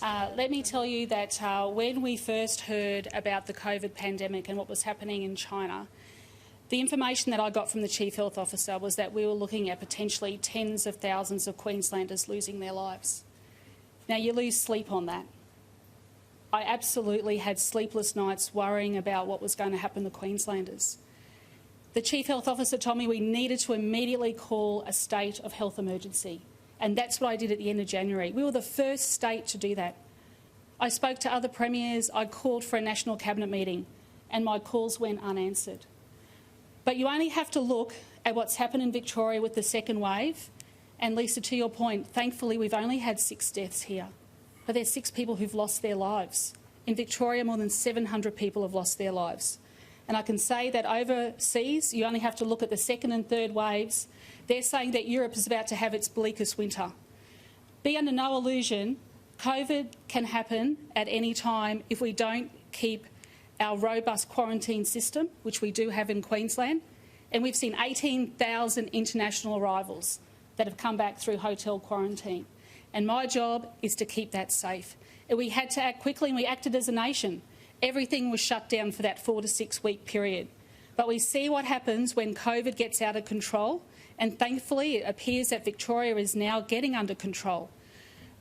Let me tell you that when we first heard about the COVID pandemic and what was happening in China, the information that I got from the Chief Health Officer was that we were looking at potentially tens of thousands of Queenslanders losing their lives. Now, you lose sleep on that. I absolutely had sleepless nights worrying about what was going to happen to Queenslanders. The Chief Health Officer told me we needed to immediately call a state of health emergency, and that's what I did at the end of January. We were the first state to do that. I spoke to other premiers, I called for a national cabinet meeting, and my calls went unanswered. But you only have to look at what's happened in Victoria with the second wave, and Lisa, to your point, thankfully we've only had 6 deaths here, but there's 6 people who've lost their lives. In Victoria, more than 700 people have lost their lives. And I can say that overseas, you only have to look at the second and third waves. They're saying that Europe is about to have its bleakest winter. Be under no illusion, COVID can happen at any time if we don't keep our robust quarantine system, which we do have in Queensland. And we've seen 18,000 international arrivals that have come back through hotel quarantine. And my job is to keep that safe. And we had to act quickly, and we acted as a nation. Everything was shut down for that 4 to 6 week period. But we see what happens when COVID gets out of control, and thankfully it appears that Victoria is now getting under control.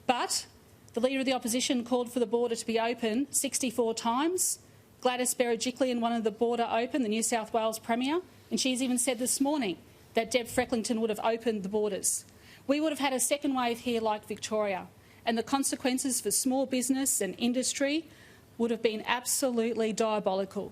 But the Leader of the Opposition called for the border to be open 64 times. Gladys Berejiklian wanted the border open, the New South Wales Premier, and she's even said this morning that Deb Frecklington would have opened the borders. We would have had a second wave here like Victoria, and the consequences for small business and industry would have been absolutely diabolical.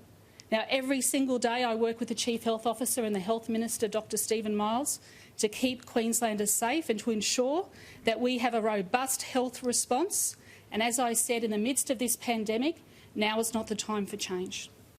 Now, every single day I work with the Chief Health Officer and the Health Minister, Dr Stephen Miles, to keep Queenslanders safe and to ensure that we have a robust health response. And as I said, in the midst of this pandemic, now is not the time for change.